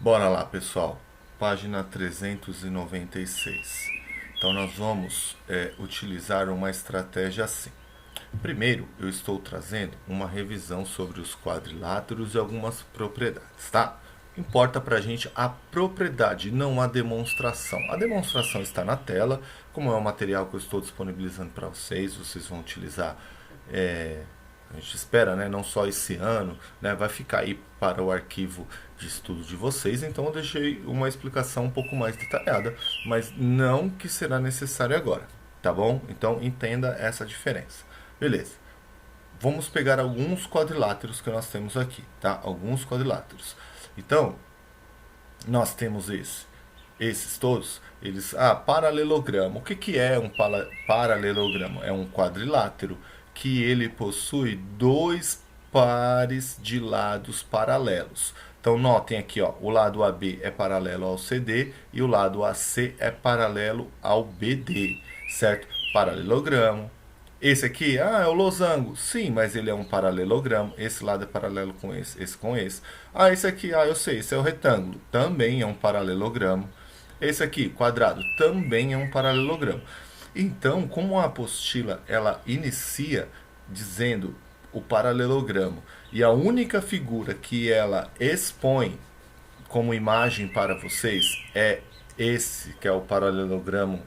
Bora lá, pessoal. Página 396. Então, nós vamos utilizar uma estratégia assim. Primeiro, eu estou trazendo uma revisão sobre os quadriláteros e algumas propriedades, tá? Importa pra gente a propriedade, não a demonstração. A demonstração está na tela, como é um material que eu estou disponibilizando para vocês, vocês vão utilizar a gente espera, né, não só esse ano, né, vai ficar aí para o arquivo de estudo de vocês, então eu deixei uma explicação um pouco mais detalhada, mas não que será necessário agora, tá bom? Então entenda essa diferença. Beleza. Vamos pegar alguns quadriláteros que nós temos aqui, tá? Alguns quadriláteros. Então, nós temos esses todos, eles, paralelogramo. O que que é um paralelogramo? É um quadrilátero que ele possui dois pares de lados paralelos. Então notem aqui, ó, o lado AB é paralelo ao CD e o lado AC é paralelo ao BD, certo? Paralelogramo. Esse aqui, é o losango. Sim, mas ele é um paralelogramo. Esse lado é paralelo com esse com esse. Esse aqui, eu sei, esse é o retângulo. Também é um paralelogramo. Esse aqui, quadrado, também é um paralelogramo. Então, como a apostila ela inicia dizendo o paralelogramo e a única figura que ela expõe como imagem para vocês é esse, que é o paralelogramo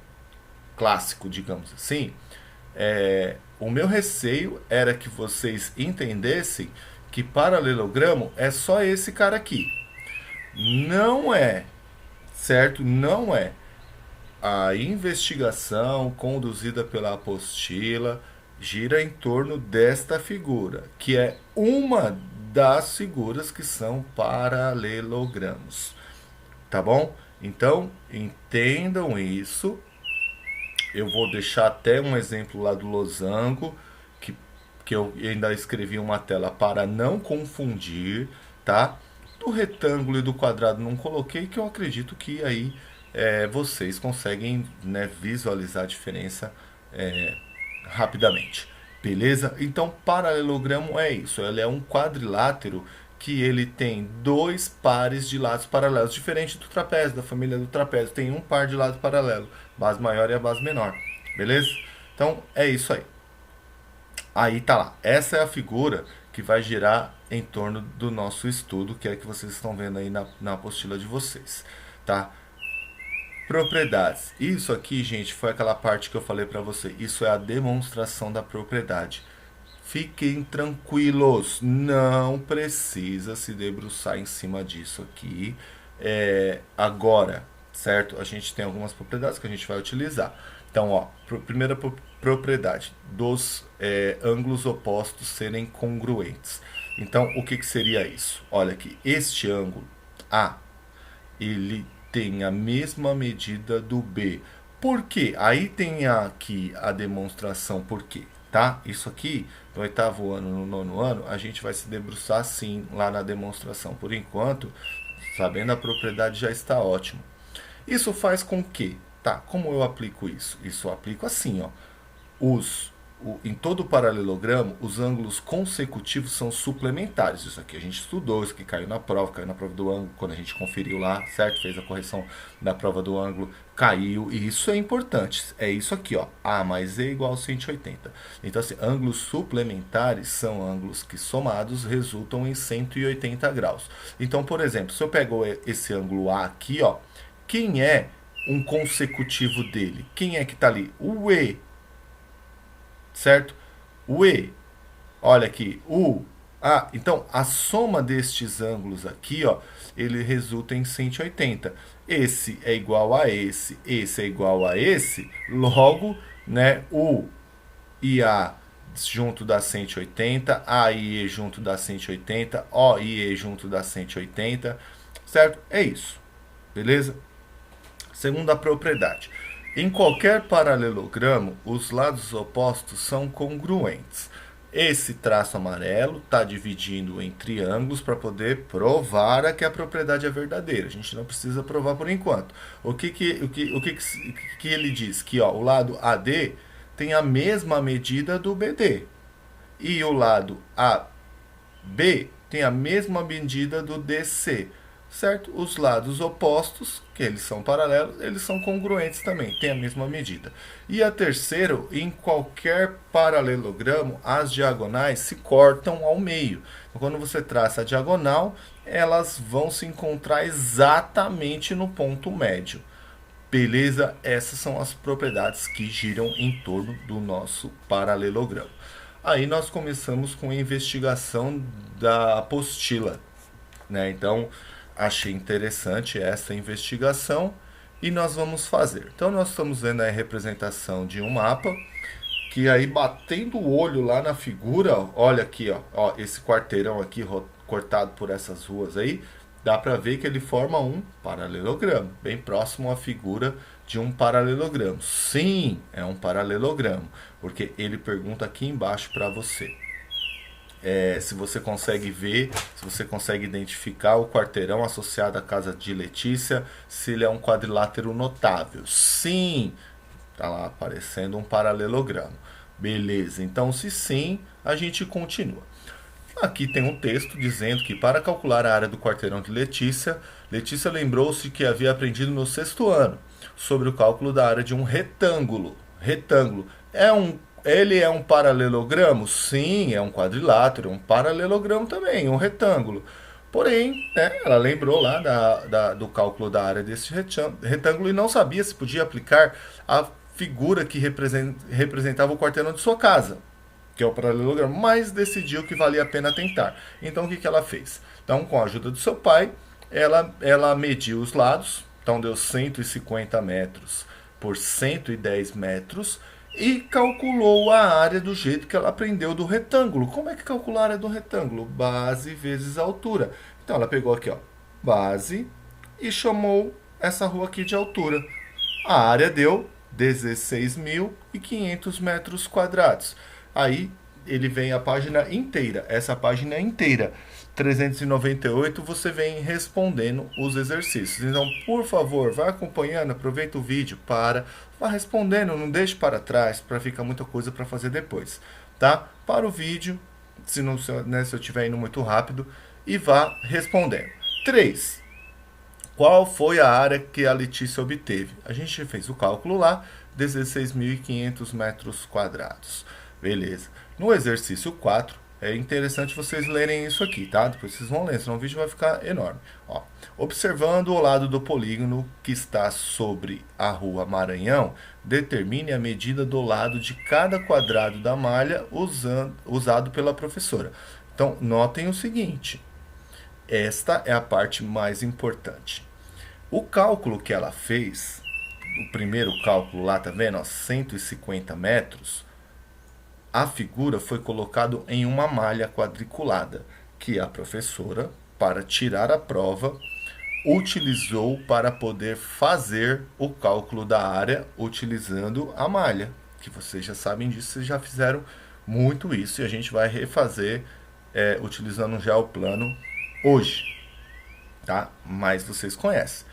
clássico, digamos assim, o meu receio era que vocês entendessem que paralelogramo é só esse cara aqui. Não é, certo? Não é. A investigação conduzida pela apostila gira em torno desta figura, que é uma das figuras que são paralelogramos. Tá bom? Então, entendam isso. Eu vou deixar até um exemplo lá do losango, que, que eu ainda escrevi uma tela para não confundir, tá? Do retângulo e do quadrado não coloquei, que eu acredito que aí vocês conseguem, né, visualizar a diferença rapidamente. Beleza? Então, paralelogramo é isso. Ele é um quadrilátero que ele tem dois pares de lados paralelos, diferente do trapézio, da família do trapézio. Tem um par de lados paralelos, base maior e a base menor. Beleza? Então, é isso aí. Aí tá lá. Essa é a figura que vai girar em torno do nosso estudo, que é que vocês estão vendo aí na apostila de vocês. Tá? Propriedades. Isso aqui, gente, foi aquela parte que eu falei para você. Isso é a demonstração da propriedade. Fiquem tranquilos, não precisa se debruçar em cima disso aqui. Agora, certo? A gente tem algumas propriedades que a gente vai utilizar. Então, ó, primeira propriedade dos ângulos opostos serem congruentes. Então, o que seria isso? Olha aqui, este ângulo A, ele tem a mesma medida do B. Por quê? Aí tem aqui a demonstração por quê, tá? Isso aqui, no oitavo ano, no nono ano, a gente vai se debruçar sim lá na demonstração. Por enquanto, sabendo a propriedade já está ótimo. Isso faz com que, tá? Como eu aplico isso? Isso eu aplico assim, ó. Em todo o paralelogramo, os ângulos consecutivos são suplementares. Isso aqui a gente estudou, isso aqui caiu na prova do ângulo, quando a gente conferiu lá, certo? Fez a correção da prova do ângulo, caiu, e isso é importante. É isso aqui, ó. A mais E igual a 180. Então, assim, ângulos suplementares são ângulos que somados resultam em 180 graus. Então, por exemplo, se eu pego esse ângulo A aqui, ó, quem é um consecutivo dele? Quem é que está ali? O E, certo? O E, olha aqui, então a soma destes ângulos aqui, ó, ele resulta em 180. Esse é igual a esse é igual a esse, logo, né, o e A junto dá 180, A e E junto dá 180, O e E junto dá 180, certo? É isso, beleza? Segunda propriedade. Em qualquer paralelogramo, os lados opostos são congruentes. Esse traço amarelo está dividindo em triângulos para poder provar que a propriedade é verdadeira. A gente não precisa provar por enquanto. O que ele diz? Que ó, o lado AD tem a mesma medida do BD. E o lado AB tem a mesma medida do DC. certo? Os lados opostos, que eles são paralelos, eles são congruentes também, tem a mesma medida. E a terceira, em qualquer paralelogramo, as diagonais se cortam ao meio. Então, quando você traça a diagonal, elas vão se encontrar exatamente no ponto médio. Beleza? Essas são as propriedades que giram em torno do nosso paralelogramo. Aí nós começamos com a investigação da apostila, né? Então, achei interessante essa investigação e nós vamos fazer. Então, nós estamos vendo a representação de um mapa, que aí batendo o olho lá na figura, olha aqui, ó, esse quarteirão aqui cortado por essas ruas aí, dá para ver que ele forma um paralelogramo, bem próximo à figura de um paralelogramo. Sim, é um paralelogramo, porque ele pergunta aqui embaixo para você. Se você consegue ver, se você consegue identificar o quarteirão associado à casa de Letícia, se ele é um quadrilátero notável. Sim, tá lá aparecendo um paralelogramo. Beleza, então se sim, a gente continua. Aqui tem um texto dizendo que para calcular a área do quarteirão de Letícia, Letícia lembrou-se que havia aprendido no sexto ano sobre o cálculo da área de um retângulo. Retângulo ele é um paralelogramo? Sim, é um quadrilátero, é um paralelogramo também, um retângulo. Porém, né, ela lembrou lá do cálculo da área desse retângulo e não sabia se podia aplicar a figura que representava o quarteirão de sua casa, que é o paralelogramo, mas decidiu que valia a pena tentar. Então, o que ela fez? Então, com a ajuda do seu pai, ela mediu os lados, então deu 150 metros por 110 metros, e calculou a área do jeito que ela aprendeu do retângulo. Como é que calcula a área do retângulo? Base vezes altura. Então, ela pegou aqui, ó, base, e chamou essa rua aqui de altura. A área deu 16.500 metros quadrados. Aí ele vem a página inteira, essa página inteira, 398, você vem respondendo os exercícios. Então, por favor, vá acompanhando, aproveita o vídeo vá respondendo, não deixe para trás, para ficar muita coisa para fazer depois, tá? Para o vídeo, se eu estiver indo muito rápido, e vá respondendo. 3. Qual foi a área que a Letícia obteve? A gente fez o cálculo lá, 16.500 metros quadrados. Beleza. No exercício 4, é interessante vocês lerem isso aqui, tá? Depois vocês vão ler, senão o vídeo vai ficar enorme. Ó, observando o lado do polígono que está sobre a rua Maranhão, determine a medida do lado de cada quadrado da malha usado pela professora. Então, notem o seguinte. Esta é a parte mais importante. O cálculo que ela fez, o primeiro cálculo lá, tá vendo? Ó, 150 metros, a figura foi colocada em uma malha quadriculada, que a professora, para tirar a prova, utilizou para poder fazer o cálculo da área utilizando a malha. Que vocês já sabem disso, vocês já fizeram muito isso e a gente vai refazer utilizando um geoplano hoje, tá? Mas vocês conhecem.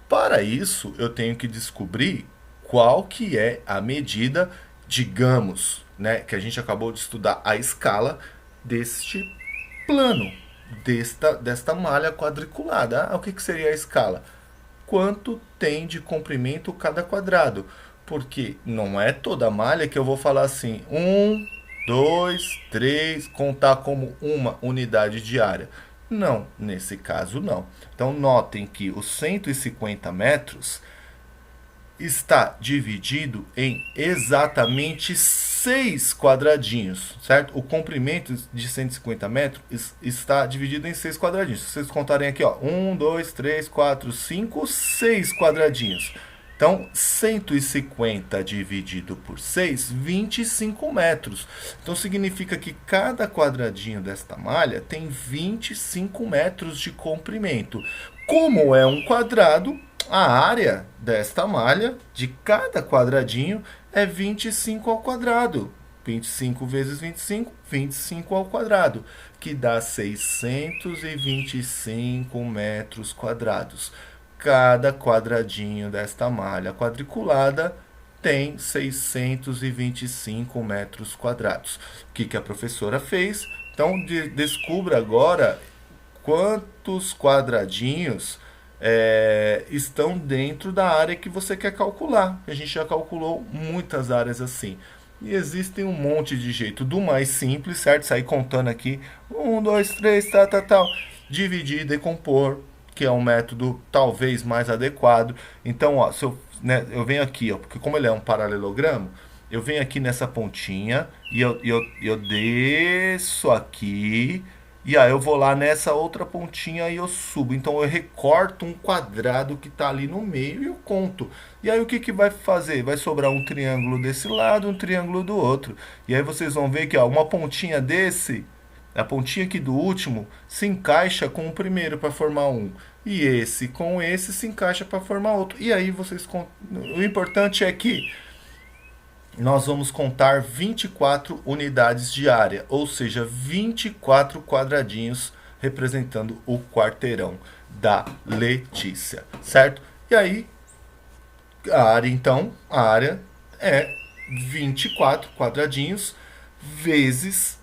Para isso, eu tenho que descobrir qual que é a medida, digamos, né, que a gente acabou de estudar a escala deste plano, desta malha quadriculada. O que seria a escala? Quanto tem de comprimento cada quadrado? Porque não é toda malha que eu vou falar assim, 1, 2, 3, contar como uma unidade de área. Não, nesse caso não. Então, notem que os 150 metros está dividido em exatamente 6 quadradinhos, certo? O comprimento de 150 metros está dividido em 6 quadradinhos. Se vocês contarem aqui, ó, 1, 2, 3, 4, 5, 6 quadradinhos. Então, 150 dividido por 6, 25 metros. Então, significa que cada quadradinho desta malha tem 25 metros de comprimento. Como é um quadrado, a área desta malha, de cada quadradinho, é 25 ao quadrado. 25 vezes 25, 25 ao quadrado, que dá 625 metros quadrados. Cada quadradinho desta malha quadriculada tem 625 metros quadrados. O que a professora fez? Então, descubra agora quantos quadradinhos estão dentro da área que você quer calcular. A gente já calculou muitas áreas assim. E existem um monte de jeito, do mais simples, certo? Sair contando aqui, 1, 2, 3, tal. Dividir e decompor, que é um método talvez mais adequado. Então, ó, se eu venho aqui, ó, porque como ele é um paralelogramo, eu venho aqui nessa pontinha e eu desço aqui. E aí eu vou lá nessa outra pontinha e eu subo. Então eu recorto um quadrado que está ali no meio e eu conto. E aí o que vai fazer? Vai sobrar um triângulo desse lado, um triângulo do outro. E aí vocês vão ver que ó, uma pontinha desse, a pontinha aqui do último, se encaixa com o primeiro para formar um. E esse com esse se encaixa para formar outro. E aí vocês contam. O importante é que nós vamos contar 24 unidades de área, ou seja, 24 quadradinhos representando o quarteirão da Letícia, certo? E aí, a área então, a área é 24 quadradinhos vezes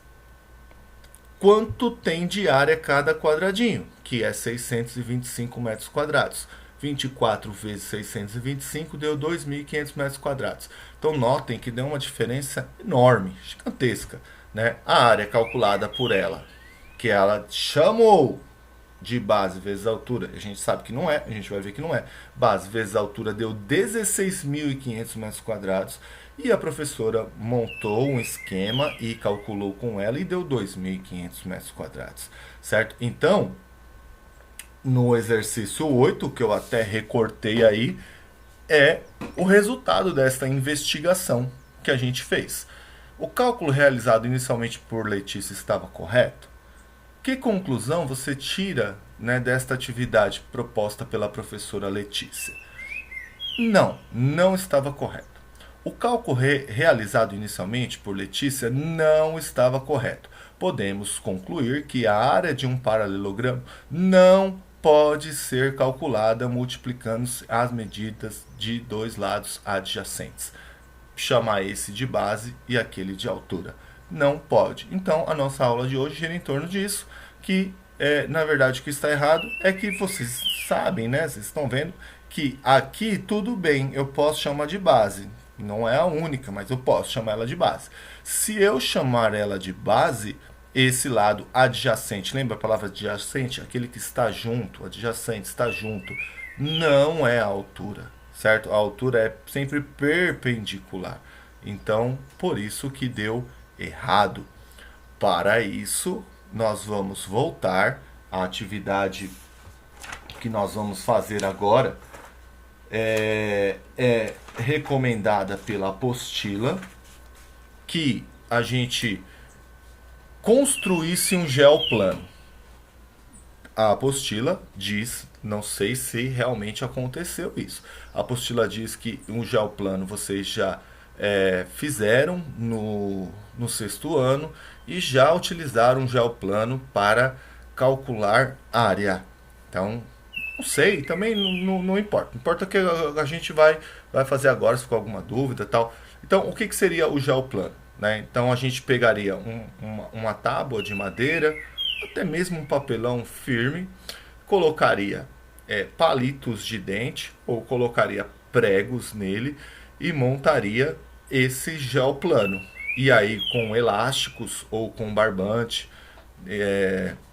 quanto tem de área cada quadradinho, que é 625 metros quadrados. 24 vezes 625 deu 2.500 metros quadrados. Então notem que deu uma diferença enorme, gigantesca, né? A área calculada por ela, que ela chamou de base vezes altura, a gente sabe que não é, a gente vai ver que não é. Base vezes altura deu 16.500 metros quadrados e a professora montou um esquema e calculou com ela e deu 2.500 metros quadrados, certo? Então, no exercício 8, que eu até recortei aí, é o resultado desta investigação que a gente fez. O cálculo realizado inicialmente por Letícia estava correto? Que conclusão você tira, né, desta atividade proposta pela professora Letícia? Não estava correto. O cálculo realizado inicialmente por Letícia não estava correto. Podemos concluir que a área de um paralelogramo não pode ser calculada multiplicando as medidas de dois lados adjacentes. Chamar esse de base e aquele de altura. Não pode. Então, a nossa aula de hoje gira em torno disso, que, na verdade, o que está errado é que vocês sabem, né? Vocês estão vendo que aqui tudo bem, eu posso chamar de base. Não é a única, mas eu posso chamar ela de base. Se eu chamar ela de base, esse lado adjacente, lembra a palavra adjacente? Aquele que está junto, adjacente, está junto, não é a altura, certo? A altura é sempre perpendicular. Então, por isso que deu errado. Para isso, nós vamos voltar à atividade que nós vamos fazer agora. É recomendada pela apostila que a gente construísse um geoplano. A apostila diz, não sei se realmente aconteceu isso. A apostila diz que um geoplano vocês já fizeram no sexto ano e já utilizaram um geoplano para calcular área. Então, não sei, também não importa. Importa que a gente vai fazer agora, se ficou alguma dúvida e tal. Então, o que seria o geoplano? Né? Então, a gente pegaria uma tábua de madeira, até mesmo um papelão firme, colocaria palitos de dente, ou colocaria pregos nele, e montaria esse geoplano. E aí, com elásticos ou com barbante,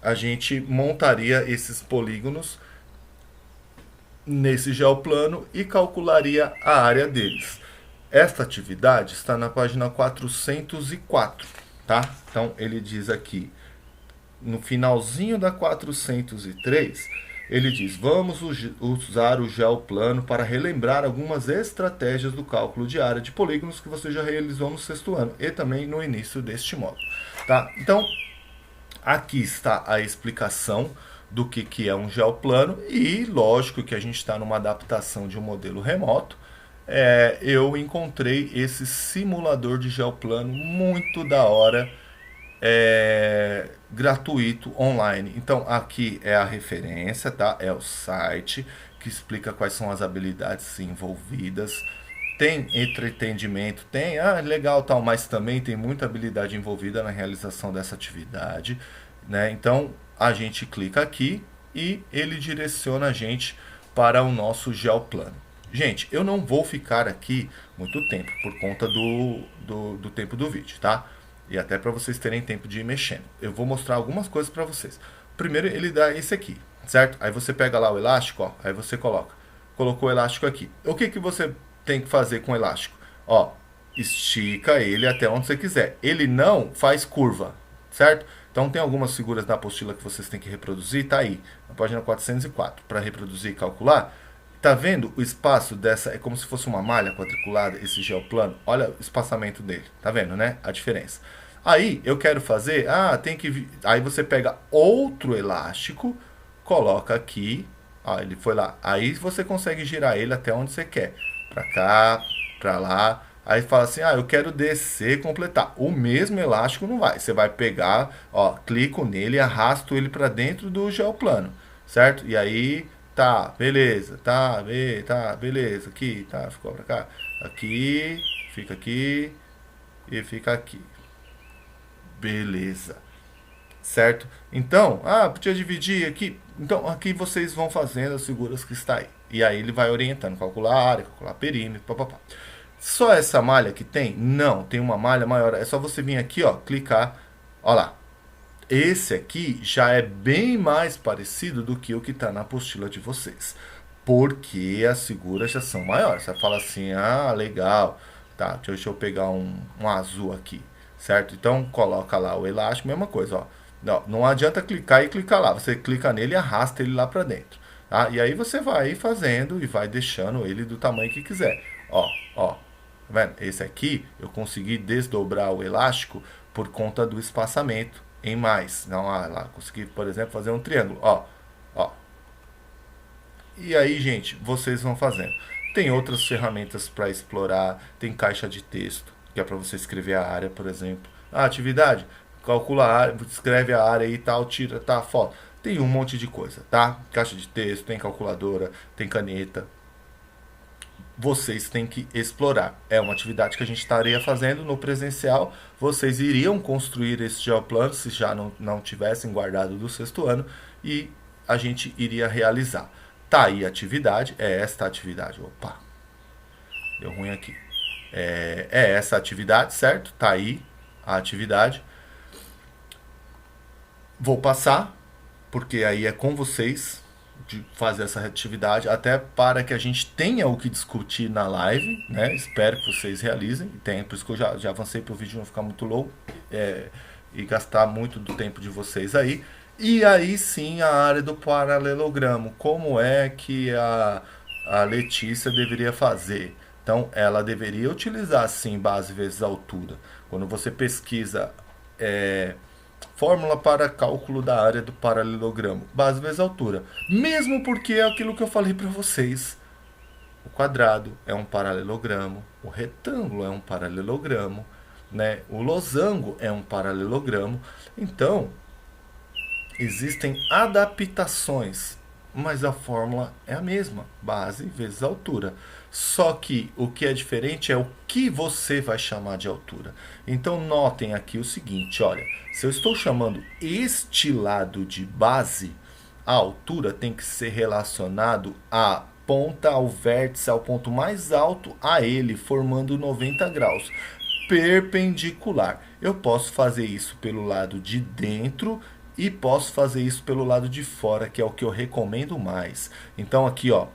a gente montaria esses polígonos nesse geoplano e calcularia a área deles. Esta atividade está na página 404, tá? Então ele diz aqui, no finalzinho da 403, ele diz: vamos usar o geoplano para relembrar algumas estratégias do cálculo de área de polígonos que você já realizou no sexto ano e também no início deste módulo, tá? Então, aqui está a explicação do que é um geoplano e lógico que a gente está numa adaptação de um modelo remoto. Eu encontrei esse simulador de geoplano muito da hora, gratuito online. Então aqui é a referência, tá? É o site que explica quais são as habilidades envolvidas. Tem entretenimento, tem legal tal, mas também tem muita habilidade envolvida na realização dessa atividade, né? Então a gente clica aqui e ele direciona a gente para o nosso geoplano. Gente, eu não vou ficar aqui muito tempo por conta do tempo do vídeo, tá? E até para vocês terem tempo de ir mexendo. Eu vou mostrar algumas coisas para vocês. Primeiro ele dá esse aqui, certo? Aí você pega lá o elástico, ó, aí você colocou o elástico aqui. O que você tem que fazer com o elástico? Ó, estica ele até onde você quiser. Ele não faz curva, certo? Então tem algumas figuras da apostila que vocês têm que reproduzir, tá aí, na página 404, para reproduzir e calcular. Tá vendo o espaço dessa, é como se fosse uma malha quadriculada, esse geoplano. Olha o espaçamento dele, tá vendo, né? A diferença. Aí eu quero fazer, aí você pega outro elástico, coloca aqui, ó, ele foi lá. Aí você consegue girar ele até onde você quer, para cá, para lá. Aí fala assim, eu quero descer, completar. O mesmo elástico não vai. Você vai pegar, ó, clico nele e arrasto ele para dentro do geoplano, certo? E aí, tá, beleza, tá, beleza, aqui, tá, ficou para cá. Aqui, fica aqui e fica aqui. Beleza. Certo? Então, podia dividir aqui. Então, aqui vocês vão fazendo as figuras que está aí. E aí ele vai orientando, calcular a área, calcular perímetro, papapá. Só essa malha que tem? Não, tem uma malha maior. É só você vir aqui, ó, clicar. Ó lá. Esse aqui já é bem mais parecido do que o que está na apostila de vocês. Porque as figuras já são maiores. Você fala assim, legal. Tá, deixa eu pegar um azul aqui. Certo? Então, coloca lá o elástico, mesma coisa, ó. Não adianta clicar e clicar lá. Você clica nele e arrasta ele lá para dentro. Tá? E aí você vai fazendo e vai deixando ele do tamanho que quiser. Ó. Tá vendo? Esse aqui eu consegui desdobrar o elástico por conta do espaçamento em mais. Não, lá, consegui, por exemplo, fazer um triângulo. Ó. E aí, gente, vocês vão fazendo. Tem outras ferramentas para explorar. Tem caixa de texto, que é para você escrever a área, por exemplo. Atividade, calcula a área, escreve a área e tal, tira, tá, foto. Tem um monte de coisa, tá? Caixa de texto, tem calculadora, tem caneta. Vocês têm que explorar. É uma atividade que a gente estaria fazendo no presencial. Vocês iriam construir esse geoplano, se já não tivessem guardado do sexto ano, e a gente iria realizar. Tá aí a atividade, é esta atividade. Opa, deu ruim aqui. É essa atividade, certo? Tá aí a atividade. Vou passar, porque aí é com vocês de fazer essa atividade, até para que a gente tenha o que discutir na live, né? Espero que vocês realizem. Por isso que eu já avancei para o vídeo não ficar muito longo e gastar muito do tempo de vocês aí. E aí sim a área do paralelogramo. Como é que a Letícia deveria fazer? Então ela deveria utilizar sim base vezes altura. Quando você pesquisa fórmula para cálculo da área do paralelogramo, base vezes altura. Mesmo porque é aquilo que eu falei para vocês. O quadrado é um paralelogramo, o retângulo é um paralelogramo, né? O losango é um paralelogramo. Então, existem adaptações, mas a fórmula é a mesma, base vezes altura. Só que o que é diferente é o que você vai chamar de altura. Então notem aqui o seguinte, olha, se eu estou chamando este lado de base, a altura tem que ser relacionado à ponta, ao vértice, ao ponto mais alto a ele, formando 90 graus. Perpendicular. Eu posso fazer isso pelo lado de dentro e posso fazer isso pelo lado de fora, que é o que eu recomendo mais. Então aqui, ó,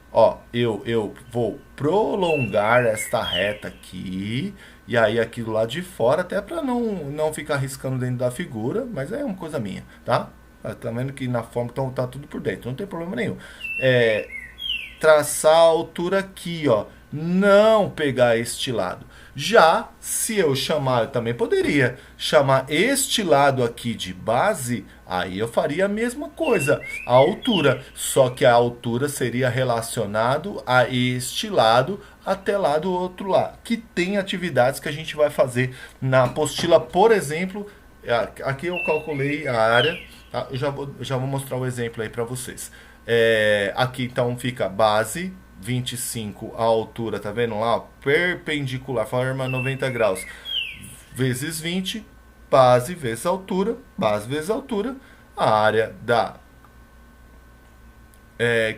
eu vou prolongar esta reta aqui, e aí aqui do lado de fora, até para não ficar riscando dentro da figura, mas é uma coisa minha, tá? Tá vendo que na forma então, tá tudo por dentro, não tem problema nenhum. Traçar a altura aqui, ó, não pegar este lado. Já se eu chamar, eu também poderia chamar este lado aqui de base, aí eu faria a mesma coisa, a altura, só que a altura seria relacionado a este lado até lá do outro lado, que tem atividades que a gente vai fazer na apostila, por exemplo, aqui eu calculei a área, tá? Eu já vou mostrar o exemplo aí para vocês. Aqui então fica base 25, a altura, tá vendo lá? Perpendicular, forma 90 graus, vezes 20, base vezes altura, a área dá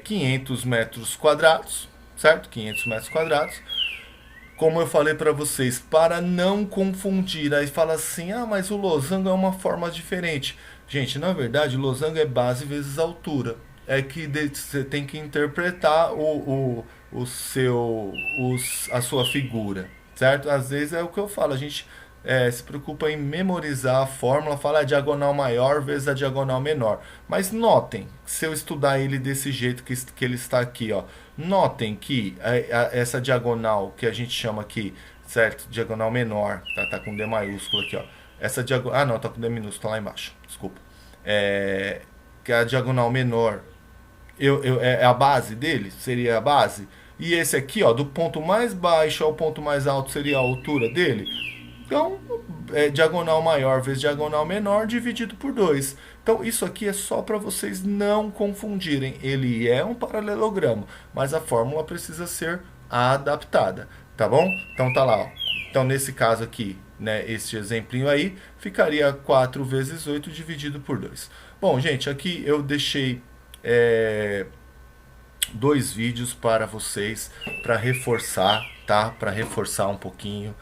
500 metros quadrados, certo? 500 metros quadrados. Como eu falei para vocês, para não confundir, aí fala assim, ah, mas o losango é uma forma diferente. Gente, na verdade, losango é base vezes altura. É que você tem que interpretar a sua figura, certo? Às vezes é o que eu falo, a gente se preocupa em memorizar a fórmula, fala a diagonal maior vezes a diagonal menor. Mas notem, se eu estudar ele desse jeito que ele está aqui, ó, notem que essa diagonal que a gente chama aqui, certo? Diagonal menor, tá com D maiúsculo aqui, ó. Essa diagonal, ah não, tá com D minúsculo lá embaixo, desculpa. Que é a diagonal menor é a base dele, seria a base. E esse aqui, ó, do ponto mais baixo ao ponto mais alto seria a altura dele. Então, diagonal maior vezes diagonal menor dividido por 2. Então, isso aqui é só para vocês não confundirem. Ele é um paralelogramo, mas a fórmula precisa ser adaptada, tá bom? Então, tá lá, ó. Então, nesse caso aqui, né, esse exemplinho aí, ficaria 4 vezes 8 dividido por 2. Bom, gente, aqui eu deixei 2 vídeos para vocês, para reforçar, tá? Para reforçar um pouquinho.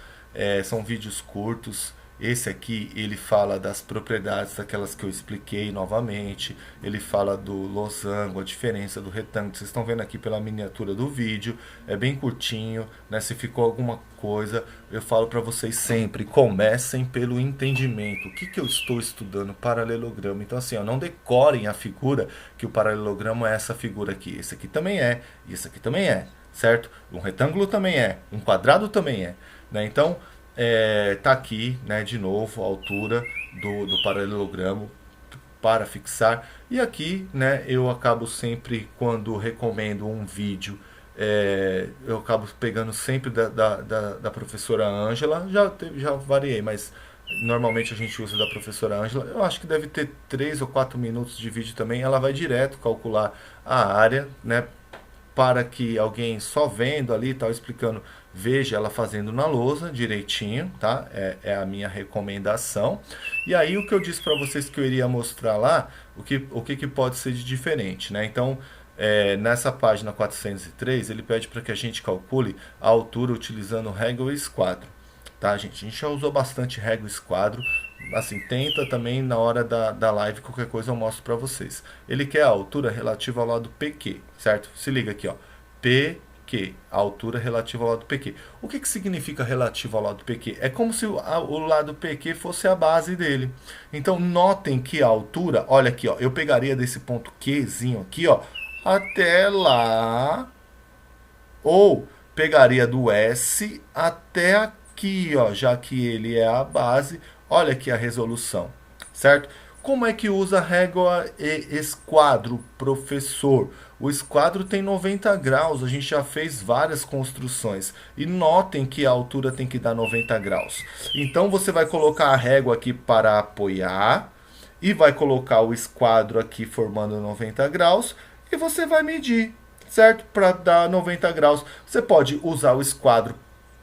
São vídeos curtos. Esse aqui ele fala das propriedades daquelas que eu expliquei novamente. Ele fala do losango, a diferença do retângulo. Vocês estão vendo aqui pela miniatura do vídeo. É bem curtinho, né? Se ficou alguma coisa, eu falo para vocês sempre, comecem pelo entendimento. O que eu estou estudando? Paralelogramo. Então assim, ó, não decorem a figura, que o paralelogramo é essa figura aqui. Esse aqui também é, e esse aqui também é, certo? Um retângulo também é, um quadrado também é, né? Então tá aqui, né, de novo a altura do paralelogramo para fixar. E aqui, né, eu acabo sempre, quando recomendo um vídeo, eu acabo pegando sempre da professora Ângela. Já variei, mas normalmente a gente usa da professora Ângela. Eu acho que deve ter 3 ou 4 minutos de vídeo também. Ela vai direto calcular a área, né, para que alguém só vendo ali, tal, explicando, veja ela fazendo na lousa direitinho, tá? É a minha recomendação. E aí o que eu disse para vocês que eu iria mostrar lá, o que pode ser de diferente, né? Então, nessa página 403, ele pede para que a gente calcule a altura utilizando régua e esquadro, tá, gente? A gente já usou bastante régua e esquadro. Assim, tenta também na hora da live, qualquer coisa eu mostro para vocês. Ele quer a altura relativa ao lado PQ, certo? Se liga aqui, ó. PQ, a altura relativa ao lado PQ. O que significa relativo ao lado PQ? É como se o lado PQ fosse a base dele. Então, notem que a altura, olha aqui, ó, eu pegaria desse ponto Qzinho aqui, ó, até lá, ou pegaria do S até aqui, ó, já que ele é a base. Olha aqui a resolução, certo? Como é que usa régua e esquadro, professor? O esquadro tem 90 graus, a gente já fez várias construções. E notem que a altura tem que dar 90 graus. Então você vai colocar a régua aqui para apoiar e vai colocar o esquadro aqui formando 90 graus e você vai medir, certo? Para dar 90 graus. Você pode usar o esquadro,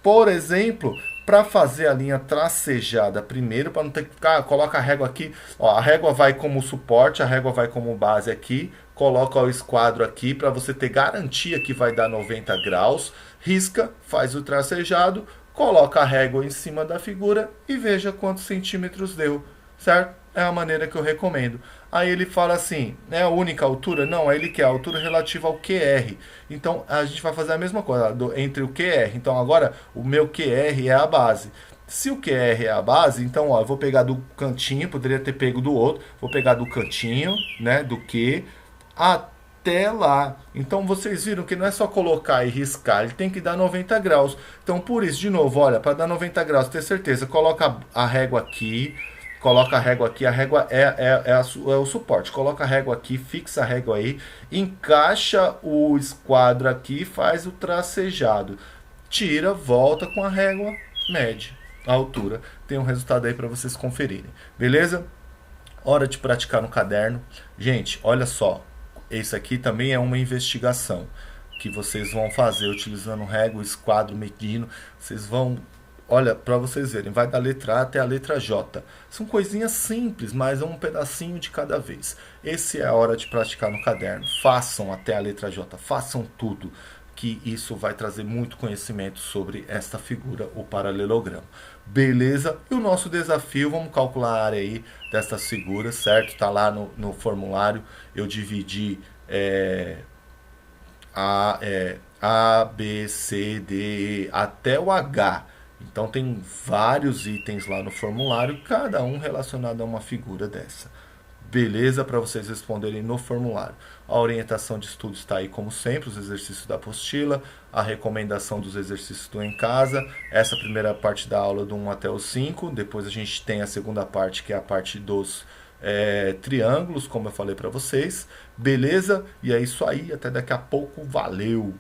por exemplo, para fazer a linha tracejada primeiro, para não ter que ficar, coloca a régua aqui, ó, a régua vai como suporte, a régua vai como base aqui, coloca o esquadro aqui para você ter garantia que vai dar 90 graus, risca, faz o tracejado, coloca a régua em cima da figura e veja quantos centímetros deu, certo? É a maneira que eu recomendo. Aí ele fala assim, é a única altura? Não, aí ele quer a altura relativa ao QR. Então a gente vai fazer a mesma coisa entre o QR. Então agora o meu QR é a base. Se o QR é a base, então ó, eu vou pegar do cantinho, poderia ter pego do outro, vou pegar do cantinho, né, do Q, até lá. Então vocês viram que não é só colocar e riscar, ele tem que dar 90 graus. Então por isso, de novo, olha, para dar 90 graus, ter certeza, coloca a régua aqui, coloca a régua aqui, a régua é o suporte. Coloca a régua aqui, fixa a régua aí, encaixa o esquadro aqui, faz o tracejado. Tira, volta com a régua, mede a altura. Tem um resultado aí para vocês conferirem. Beleza? Hora de praticar no caderno. Gente, olha só. Esse aqui também é uma investigação que vocês vão fazer utilizando régua, esquadro, medindo. Vocês vão Olha, para vocês verem, vai da letra A até a letra J. São coisinhas simples, mas é um pedacinho de cada vez. Esse é a hora de praticar no caderno. Façam até a letra J, façam tudo, que isso vai trazer muito conhecimento sobre esta figura, o paralelogramo. Beleza? E o nosso desafio, vamos calcular a área aí dessas figuras, certo? Tá lá no formulário, eu dividi A, B, C, D, E, até o H. Então tem vários itens lá no formulário, cada um relacionado a uma figura dessa. Beleza? Para vocês responderem no formulário. A orientação de estudo está aí, como sempre, os exercícios da apostila, a recomendação dos exercícios do em casa, essa primeira parte da aula do 1 até o 5, depois a gente tem a segunda parte, que é a parte dos triângulos, como eu falei para vocês. Beleza? E é isso aí, até daqui a pouco, valeu!